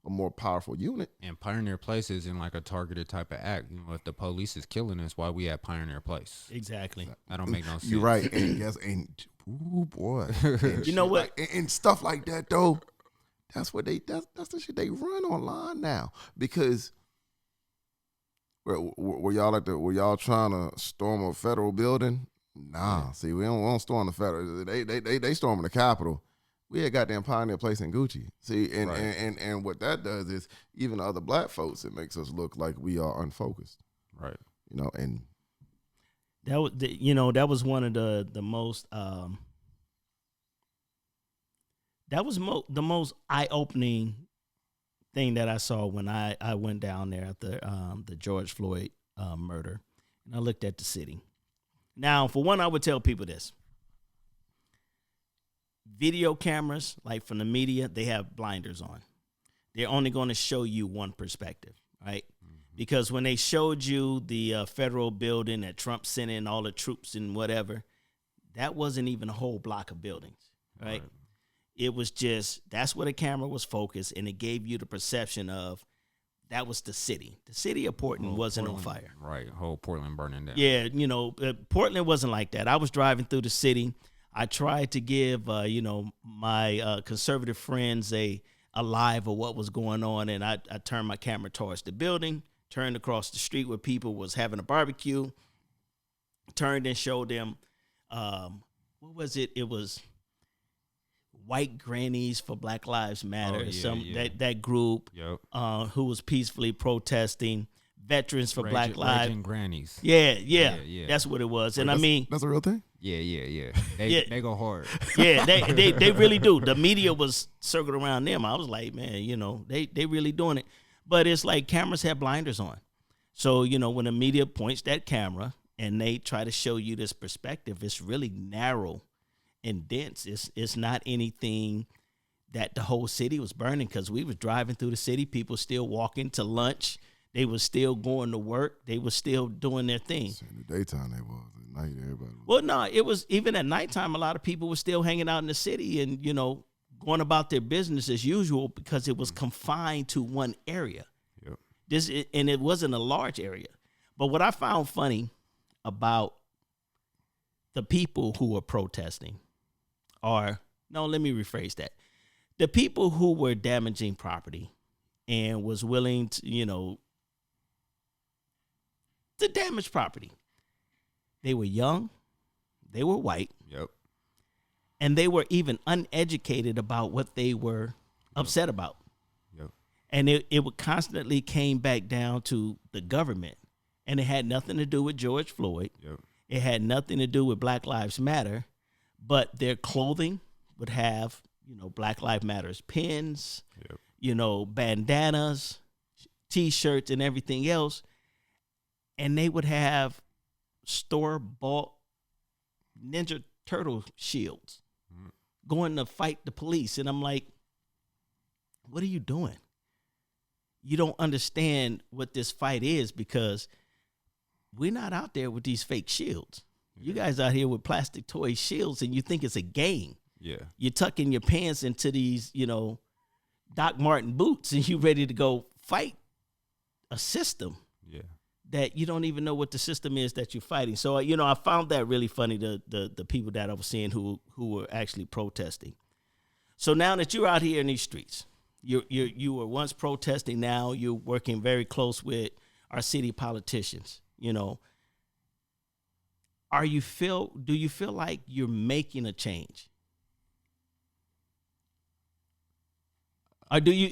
a more powerful unit. And Pioneer Place isn't like a targeted type of act. If the police is killing us, why we at Pioneer Place? Exactly. That don't make no sense. You're right. And ooh boy. And you know what? And stuff like that though. That's the shit they run online now. Because were y'all trying to storm a federal building? Nah. See, we don't storm the federal. They storming the Capitol. We had goddamn Pioneer Place in Gucci. See, and what that does is, even other black folks, it makes us look like we are unfocused. Right. And that was one of the most the most eye-opening thing that I saw when I went down there after the George Floyd murder, and I looked at the city. Now, for one, I would tell people this. Video cameras, like from the media, they have blinders on. They're only going to show you one perspective, right? Mm-hmm. Because when they showed you the federal building that Trump sent in all the troops and whatever, that wasn't even a whole block of buildings, right? It was just, that's where the camera was focused, and it gave you the perception of that was the city. The city of Portland wasn't on fire. Right, whole Portland burning down. Yeah, Portland wasn't like that. I was driving through the city. I tried to give, my conservative friends a live of what was going on, and I turned my camera towards the building, turned across the street where people was having a barbecue, turned and showed them, what was it? It was White Grannies for Black Lives Matter, that group who was peacefully protesting, Veterans for Black Lives. Raging Grannies. Yeah, that's what it was. And that's a real thing? Yeah. They go hard. Yeah, they really do. The media was circled around them. I was like, man, they really doing it. But it's like cameras have blinders on. So, when the media points that camera and they try to show you this perspective, it's really narrow and dense. It's not anything that the whole city was burning, because we was driving through the city, people still walking to lunch. They were still going to work. They were still doing their thing. In the daytime, they was. At night, everybody was. Well, no, it was even at nighttime. A lot of people were still hanging out in the city and, going about their business as usual because it was confined to one area. Yep. And it wasn't a large area. But what I found funny about the people who were protesting let me rephrase that. The people who were damaging property and was willing to, to damage property. They were young, they were white, Yep. and they were even uneducated about what they were upset about. Yep. And it would constantly came back down to the government. And it had nothing to do with George Floyd. Yep. It had nothing to do with Black Lives Matter, but their clothing would have, Black Lives Matters pins, Yep. Bandanas, T-shirts, and everything else. And they would have store-bought Ninja Turtle shields going to fight the police. And I'm like, what are you doing? You don't understand what this fight is because we're not out there with these fake shields. You guys out here with plastic toy shields and you think it's a game. Yeah. You're tucking your pants into these, Doc Marten boots and you ready to go fight a system. Yeah. That you don't even know what the system is that you're fighting. So, I found that really funny, the people that I was seeing who were actually protesting. So now that you're out here in these streets, you were once protesting, now you're working very close with our city politicians, do you feel like you're making a change? Or do you,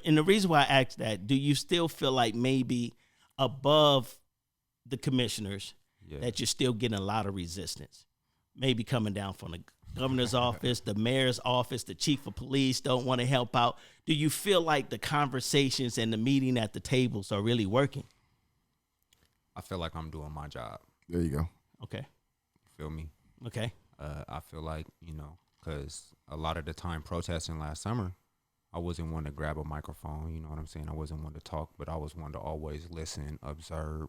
and the reason why I asked that, do you still feel like maybe above the commissioners that you're still getting a lot of resistance? Maybe coming down from the governor's office, the mayor's office, the chief of police don't want to help out. Do you feel like the conversations and the meeting at the tables are really working? I feel like I'm doing my job. There you go. Okay. Feel me? Okay. I feel like, because a lot of the time protesting last summer, I wasn't one to grab a microphone, you know what I'm saying? I wasn't one to talk, but I was one to always listen, observe,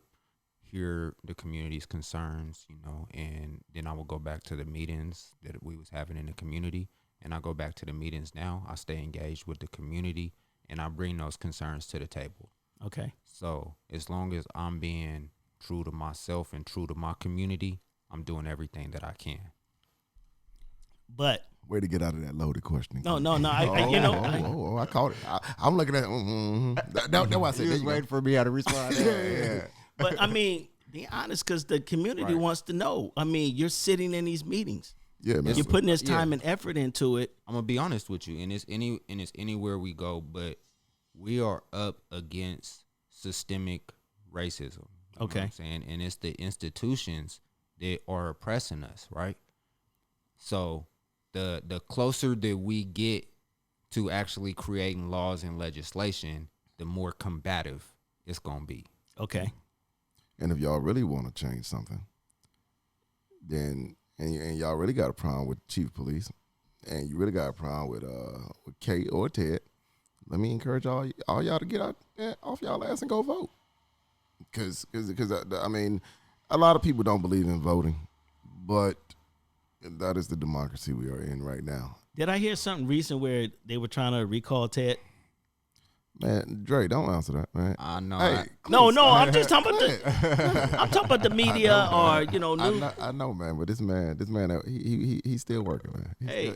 hear the community's concerns, and then I would go back to the meetings that we was having in the community, and I go back to the meetings now. I stay engaged with the community, and I bring those concerns to the table. Okay. So as long as I'm being true to myself and true to my community, I'm doing everything that I can. But way to get out of that loaded questioning. No. I caught it. I'm looking at. That's why I said. You was waiting for me how to respond. Yeah. But I mean, be honest, because the community wants to know. I mean, you're sitting in these meetings. Yeah, man. You're putting this time and effort into it. I'm gonna be honest with you, and it's anywhere we go, but we are up against systemic racism. You know what I'm saying? And it's the institutions that are oppressing us, right? So the closer that we get to actually creating laws and legislation, the more combative it's gonna be. Okay. And if y'all really want to change something, then and y'all really got a problem with chief of police, and you really got a problem with Kate or Ted, let me encourage all y'all to get out off y'all ass and go vote. Because I mean, a lot of people don't believe in voting, but that is the democracy we are in right now. Did I hear something recent where they were trying to recall Ted? Man, Dre, don't answer that, man. I know. Hey, No, I'm just talking about the media or news. I know, man, but this man, he's still working, man. Man.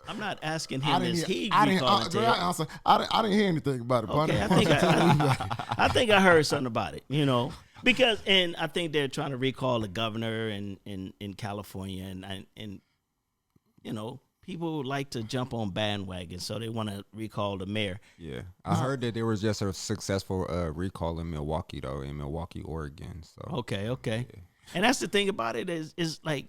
I'm not asking him. I didn't hear anything about it. Okay, I think I heard something about it. Because I think they're trying to recall the governor in California, and people like to jump on bandwagons, so they want to recall the mayor. Yeah, I heard that there was just a successful recall in Milwaukee, Oregon. So Okay, yeah. And that's the thing about it is like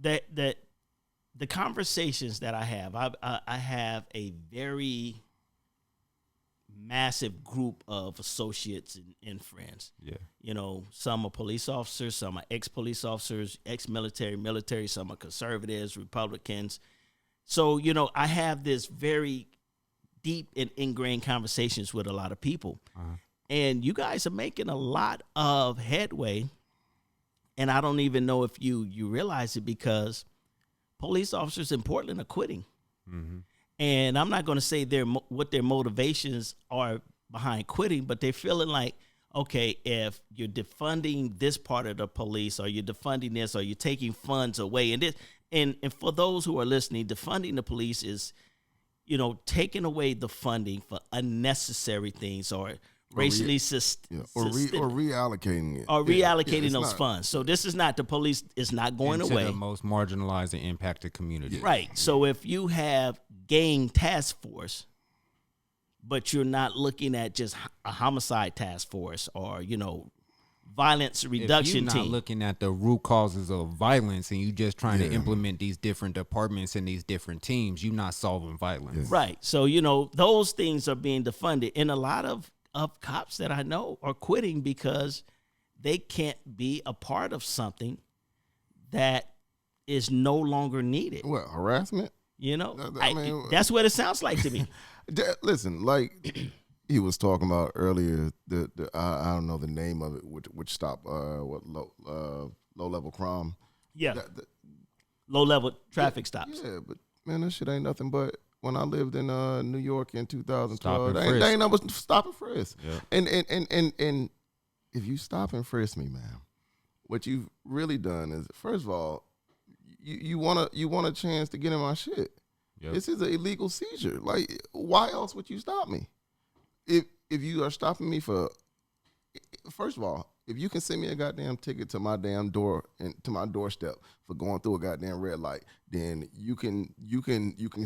that the conversations that I have, I have a very massive group of associates and friends. Yeah. Some are police officers, some are ex-police officers, ex-military, military, some are conservatives, Republicans. So, I have this very deep and ingrained conversations with a lot of people. And you guys are making a lot of headway. And I don't even know if you realize it, because police officers in Portland are quitting. And I'm not going to say what their motivations are behind quitting, but they're feeling like, okay, if you're defunding this part of the police, or you're defunding this, or you're taking funds away, and for those who are listening, defunding the police is, taking away the funding for unnecessary things, or racially reallocating it, or reallocating those funds. So this is not, the police is not going into away. the most marginalized and impacted community. Right. So if you have gang task force, but you're not looking at just a homicide task force, or violence reduction if team. You're not looking at the root causes of violence, and you just trying to implement these different departments and these different teams, you're not solving violence. Right. So those things are being defunded, and a lot of cops that I know are quitting because they can't be a part of something that is no longer needed. What, harassment? That's what it sounds like to me. Listen, like he was talking about earlier, I don't know the name of it, which stop low level crime. Yeah, low level traffic stops. Yeah, but man, that shit ain't nothing but. When I lived in New York in 2012, Stop and they ain't nothing but stop and frisk. Yeah. And if you stop and frisk me, man, what you've really done is, first of all, you want a chance to get in my shit. Yep. This is an illegal seizure. Like, why else would you stop me? If you are stopping me for, first of all, if you can send me a goddamn ticket to my damn door and to my doorstep for going through a goddamn red light, then you can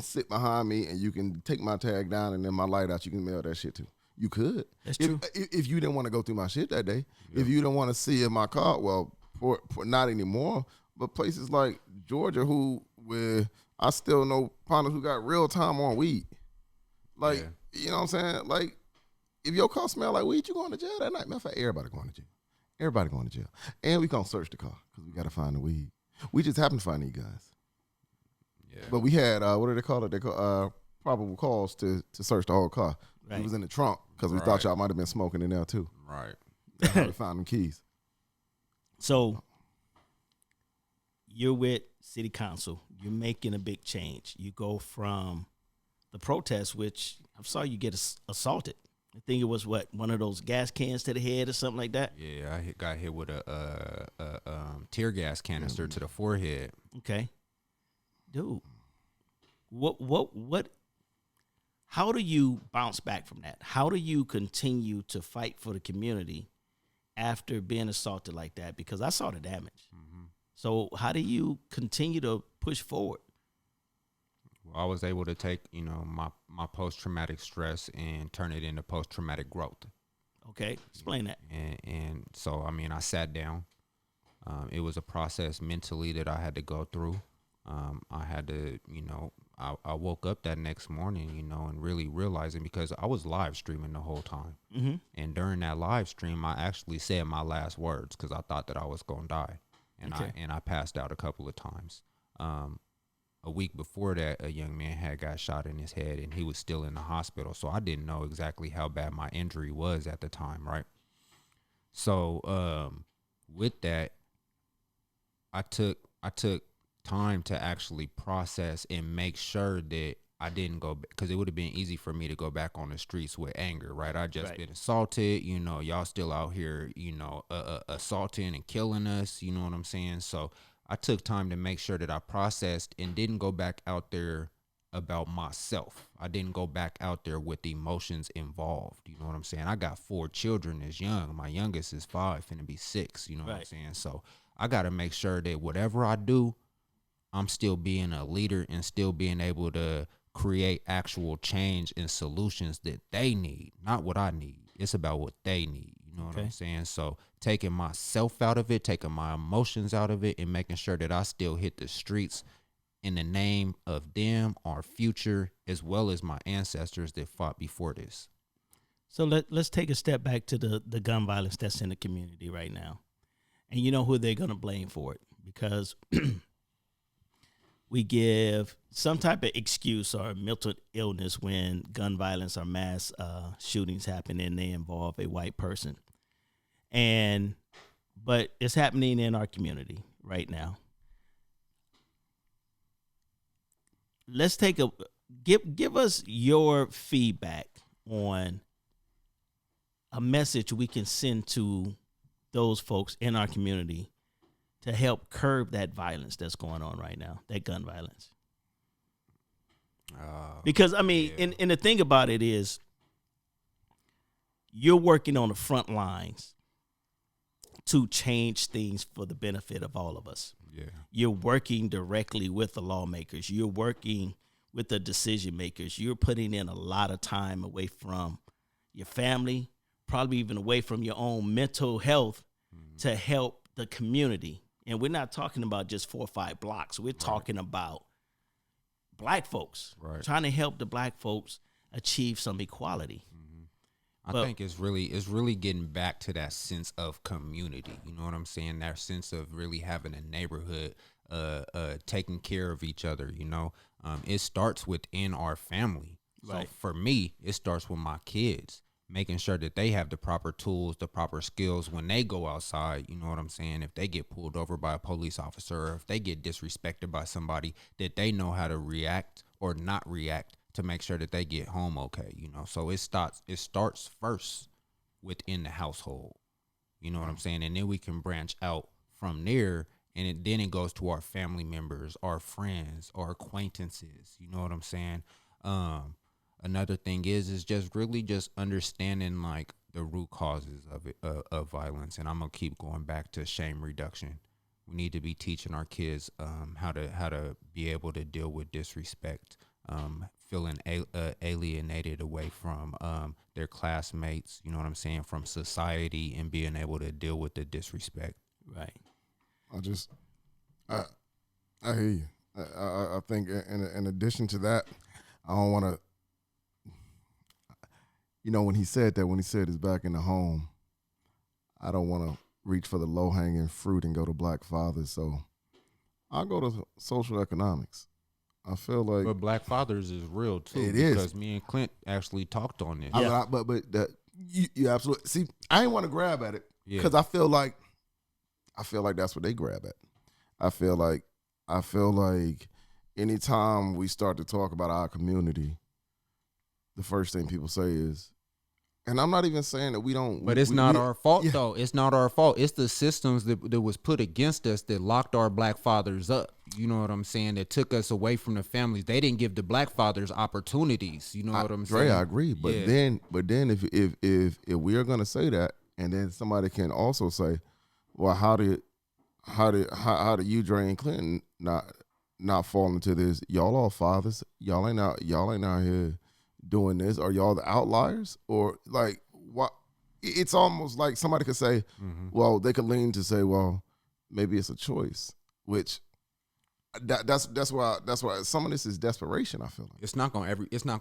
sit behind me and you can take my tag down, and then my light out, you can mail that shit too. You could. That's true. If you didn't want to go through my shit that day, if you don't want to see in my car, well, for not anymore. But places like Georgia, where I still know partners who got real time on weed. Like, you know what I'm saying? Like, if your car smell like weed, you going to jail that night. Matter of fact, everybody going to jail. Everybody going to jail. And we going to search the car because we got to find the weed. We just happened to find these guys. Yeah. But we had, what do they call it? They call probable cause to search the whole car. Right. It was in the trunk because we thought y'all might have been smoking in there too. Right. That's how we found them keys. So you're with city council. You're making a big change. You go from the protest, which I saw you get assaulted. I think it was one of those gas cans to the head or something like that. Yeah, I got hit with a tear gas canister to the forehead. Okay, dude, what? How do you bounce back from that? How do you continue to fight for the community after being assaulted like that? Because I saw the damage. Mm-hmm. So how do you continue to push forward? I was able to take, my post-traumatic stress and turn it into post-traumatic growth. Okay, explain that. And so, I sat down. It was a process mentally that I had to go through. I had to, I woke up that next morning, and really realizing, because I was live streaming the whole time. Mm-hmm. And during that live stream, I actually said my last words because I thought that I was going to die. And I passed out a couple of times. A week before that, a young man had got shot in his head, and he was still in the hospital. So I didn't know exactly how bad my injury was at the time, right? So with that, I took time to actually process and make sure that I didn't go, because it would have been easy for me to go back on the streets with anger, right? I just been assaulted, y'all still out here, assaulting and killing us, you know what I'm saying? So I took time to make sure that I processed and didn't go back out there about myself. I didn't go back out there with the emotions involved. You know what I'm saying? I got 4 children as young. My youngest is 5, finna be 6. You know what I'm saying? So I got to make sure that whatever I do, I'm still being a leader and still being able to create actual change and solutions that they need, not what I need. It's about what they need. You know what I'm saying? So taking myself out of it, taking my emotions out of it, and making sure that I still hit the streets in the name of them, our future, as well as my ancestors that fought before this. So let's take a step back to the gun violence that's in the community right now. And you know who they're going to blame for it, because we give some type of excuse or mental illness when gun violence or mass shootings happen and they involve a white person. But it's happening in our community right now. Let's give us your feedback on a message we can send to those folks in our community to help curb that violence that's going on right now, that gun violence. Because, I mean, and the thing about it is you're working on the front lines to change things for the benefit of all of us. Yeah. You're working directly with the lawmakers. You're working with the decision makers. You're putting in a lot of time away from your family, probably even away from your own mental health to help the community. And we're not talking about just 4 or 5 blocks. We're talking about black folks, trying to help the black folks achieve some equality. I think it's really getting back to that sense of community. You know what I'm saying? That sense of really having a neighborhood, taking care of each other. You know, it starts within our family. So for me, it starts with my kids, making sure that they have the proper tools, the proper skills when they go outside. You know what I'm saying? If they get pulled over by a police officer, or if they get disrespected by somebody, that they know how to react or not react to make sure that they get home okay. You know, so it starts first within the household. You know what I'm saying? And then we can branch out from there, and then it goes to our family members, our friends, our acquaintances. You know what I'm saying? Another thing is just really just understanding like the root causes of it, of violence. And I'm gonna keep going back to shame reduction. We need to be teaching our kids how to be able to deal with disrespect, feeling alienated away from their classmates. You know what I'm saying? From society, and being able to deal with the disrespect. Right. I hear you. I think in addition to that, I don't want to. You know, when he said it's back in the home, I don't want to reach for the low-hanging fruit and go to black fathers. So I'll go to social economics. I feel like, but black fathers is real too. It because is. Me and Clint actually talked on this. Yeah. But you absolutely see. I ain't want to grab at it because Yeah. I feel like that's what they grab at. I feel like anytime we start to talk about our community, the first thing people say is, and I'm not even saying that we don't. But it's not our fault, though. It's not our fault. It's the systems that was put against us that locked our black fathers up. You know what I'm saying? That took us away from the families. They didn't give the black fathers opportunities. You know what I'm saying? Dre, I agree. But then if we are gonna say that, and then somebody can also say, well, how do you, Dre and Clinton, not fall into this? Y'all all fathers. Y'all ain't out here doing this. Are y'all the outliers? Or like what? It's almost like somebody could say, well, they could lean to say, well, maybe it's a choice, which that's why some of this is desperation. I feel like it's not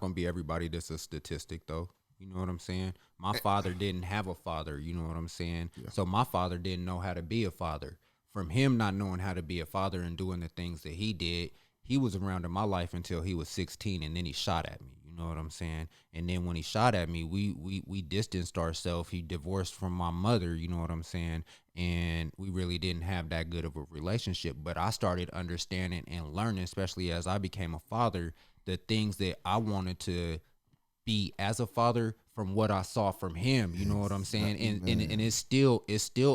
gonna be everybody that's a statistic, though. You know what I'm saying? My father didn't have a father. You know what I'm saying? Yeah. So my father didn't know how to be a father. From him not knowing how to be a father and doing the things that he did, he was around in my life until he was 16, and then he shot at me. You know what I'm saying? And then when he shot at me, we distanced ourselves. He divorced from my mother, you know what I'm saying? And we really didn't have that good of a relationship. But I started understanding and learning, especially as I became a father, the things that I wanted to be as a father from what I saw from him. You know what I'm saying? And it's still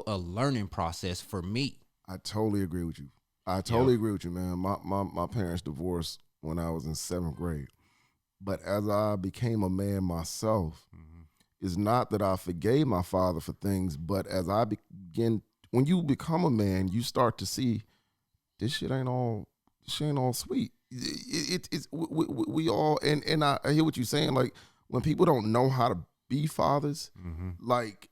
a learning process for me. I totally agree with you. Agree with you, man. My parents divorced when I was in 7th grade. But as I became a man myself, it's not that I forgave my father for things, but as I when you become a man, you start to see this shit ain't all sweet. We all, and I hear what you're saying. Like when people don't know how to be fathers, like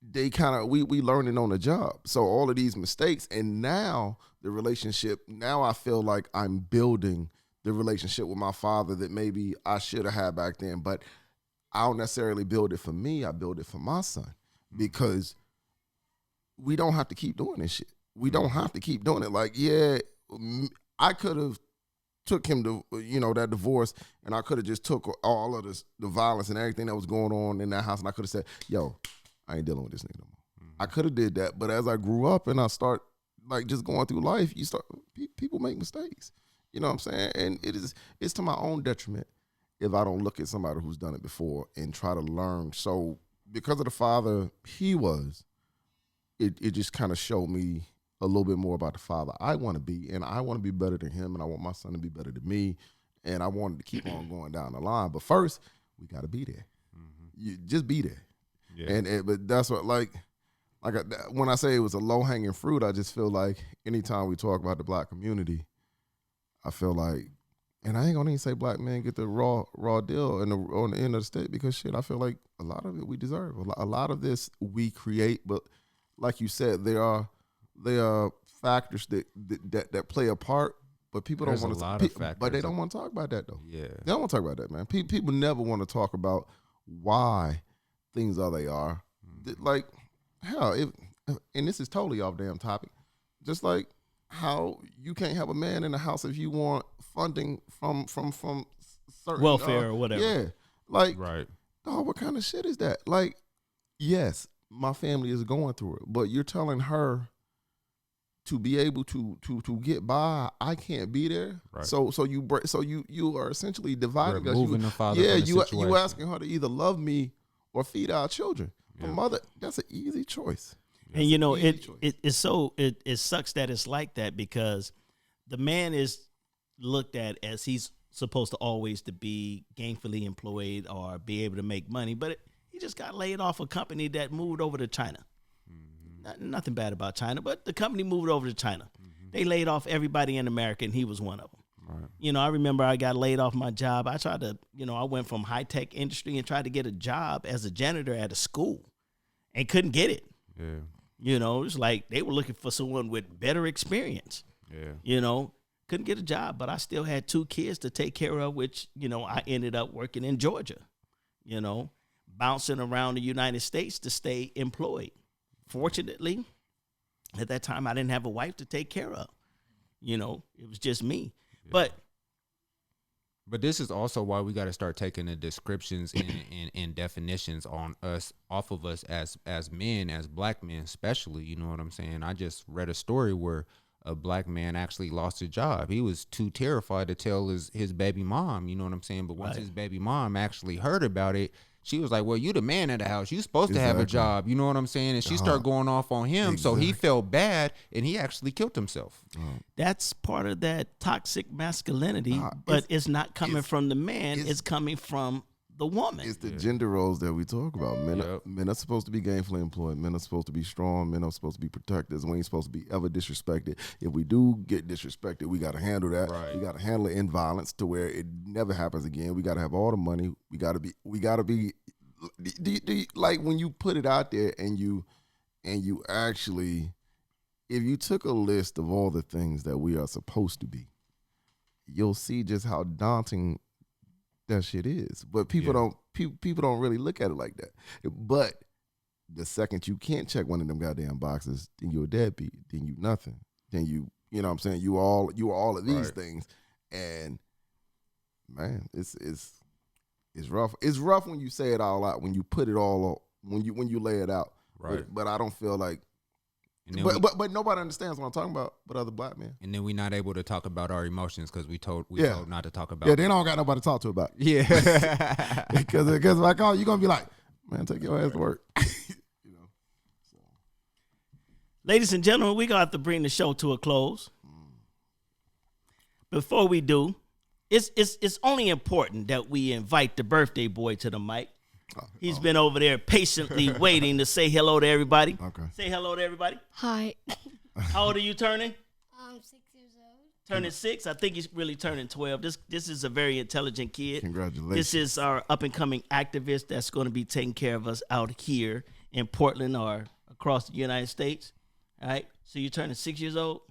they kind of, we learning on the job. So all of these mistakes, and now the relationship, now I feel like I'm building the relationship with my father that maybe I should have had back then. But I don't necessarily build it for me. I build it for my son, because we don't have to keep doing this shit. We don't have to keep doing it. Like, yeah, I could have took him to, that divorce, and I could have just took all of the violence and everything that was going on in that house, and I could have said, yo, I ain't dealing with this nigga no more. I could have did that, but as I grew up and I start like just going through life, people make mistakes. You know what I'm saying? And it's to my own detriment if I don't look at somebody who's done it before and try to learn. So because of the father he was, it just kind of showed me a little bit more about the father I want to be, and I want to be better than him, and I want my son to be better than me, and I wanted to keep on going down the line. But first, we got to be there. You just be there. Yeah. But that's what when I say it was a low hanging fruit, I just feel like anytime we talk about the black community, I feel like, and I ain't gonna even say black men get the raw deal on the end of the stick, because shit, I feel like a lot of it we deserve. A lot of this we create, but like you said, there are factors that play a part, but people don't want to. But they don't want to talk about that though. Yeah, they don't want to talk about that, man. People never want to talk about why things are they are. Like hell, and this is totally off damn topic. Just like how you can't have a man in the house if you want funding from certain welfare or whatever. Yeah, like right. Oh, what kind of shit is that? Like, yes, my family is going through it, but you're telling her to be able to get by, I can't be there. Right. So you are essentially dividing us. Removing the father. Yeah, from the situation. you asking her to either love me or feed our children. Yeah. The mother, that's an easy choice. And it sucks that it's like that, because the man is looked at as he's supposed to always to be gainfully employed or be able to make money, but he just got laid off a company that moved over to China. Mm-hmm. Nothing bad about China, but the company moved over to China. Mm-hmm. They laid off everybody in America, and he was one of them. Right. I remember I got laid off my job. I tried to, I went from high-tech industry and tried to get a job as a janitor at a school and couldn't get it. Yeah. It's like they were looking for someone with better experience. Yeah. Couldn't get a job, but I still had 2 kids to take care of, which, I ended up working in Georgia, bouncing around the United States to stay employed. Fortunately, at that time, I didn't have a wife to take care of. It was just me. Yeah. But this is also why we got to start taking the descriptions and definitions off of us as men, as black men especially. You know what I'm saying? I just read a story where a black man actually lost his job. He was too terrified to tell his baby mom, you know what I'm saying? But once his baby mom actually heard about it, she was like, well, you the man of the house. You supposed to have a job. You know what I'm saying? And she started going off on him. So he felt bad, and he actually killed himself. That's part of that toxic masculinity, but it's not coming from the man. It's coming from the woman. It's the gender roles that we talk about. Men are supposed to be gainfully employed. Men are supposed to be strong. Men are supposed to be protectors. We ain't supposed to be ever disrespected. If we do get disrespected, we got to handle that. Right. We got to handle it in violence to where it never happens again. We got to have all the money. We got to be like when you put it out there and you actually, if you took a list of all the things that we are supposed to be, you'll see just how daunting that shit is. But people don't really look at it like that. But the second you can't check one of them goddamn boxes, then you're a deadbeat. Then you nothing. Then you know what I'm saying? You are all of these things. And man, it's rough. It's rough when you say it all out, when you put it all out, when you lay it out. Right. But I don't feel like But nobody understands what I'm talking about, but other black men. And then we're not able to talk about our emotions because we told not to talk about. Yeah, they don't got nobody to talk to about. Yeah, because if I call you, gonna be like, man, take your ass to work. So. Ladies and gentlemen, we gonna have to bring the show to a close. Before we do, it's only important that we invite the birthday boy to the mic. He's been over there patiently waiting to say hello to everybody. Okay. Say hello to everybody. Hi. How old are you turning? 6 years old. Turning 6? I think he's really turning 12. This is a very intelligent kid. Congratulations. This is our up-and-coming activist that's going to be taking care of us out here in Portland or across the United States. All right? So you're turning 6 years old?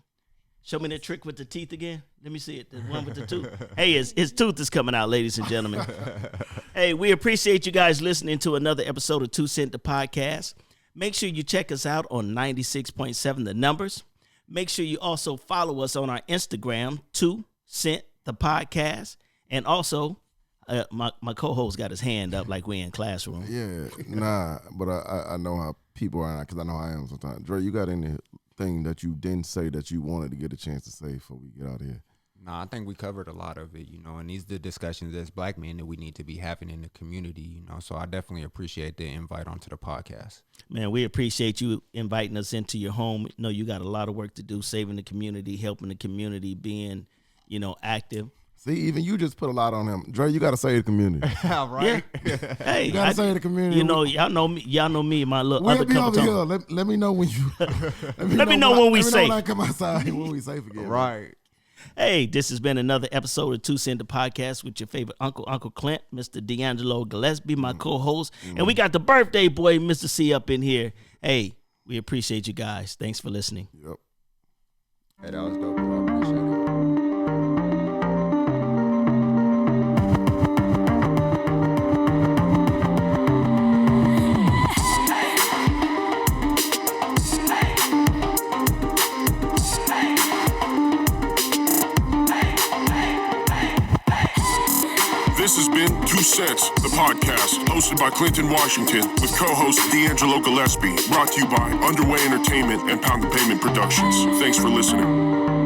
Show me the trick with the teeth again. Let me see it. The one with the tooth. Hey, his tooth is coming out, ladies and gentlemen. Hey, we appreciate you guys listening to another episode of 2 Cent the Podcast. Make sure you check us out on 96.7 The Numbers. Make sure you also follow us on our Instagram, 2 Cent the podcast. And also, my co-host got his hand up like we in classroom. Yeah, nah, but I know how people are, because I know how I am sometimes. Dre, you got anything that you didn't say that you wanted to get a chance to say before we get out of here? No, I think we covered a lot of it, and these are the discussions as black men that we need to be having in the community, so I definitely appreciate the invite onto the podcast. Man, we appreciate you inviting us into your home. You got a lot of work to do, saving the community, helping the community, being, active. See, even you just put a lot on him. Dre, you got to save the community. Right? Yeah. Hey, you got to save the community. Y'all know me, my little we'll other be couple over here. Let me know when you. let me know when we safe. Let me know when I come outside when we safe again. Right. Hey, this has been another episode of 2 Cent the Podcast with your favorite Uncle Clint, Mr. D'Angelo Gillespie, my co-host. And we got the birthday boy, Mr. C, up in here. Hey, we appreciate you guys. Thanks for listening. Yep. Hey, that was dope, bro. I appreciate it. This has been 2 Cents, the podcast, hosted by Clinton Washington, with co-host D'Angelo Gillespie, brought to you by Underway Entertainment and Pound the Pavement Productions. Thanks for listening.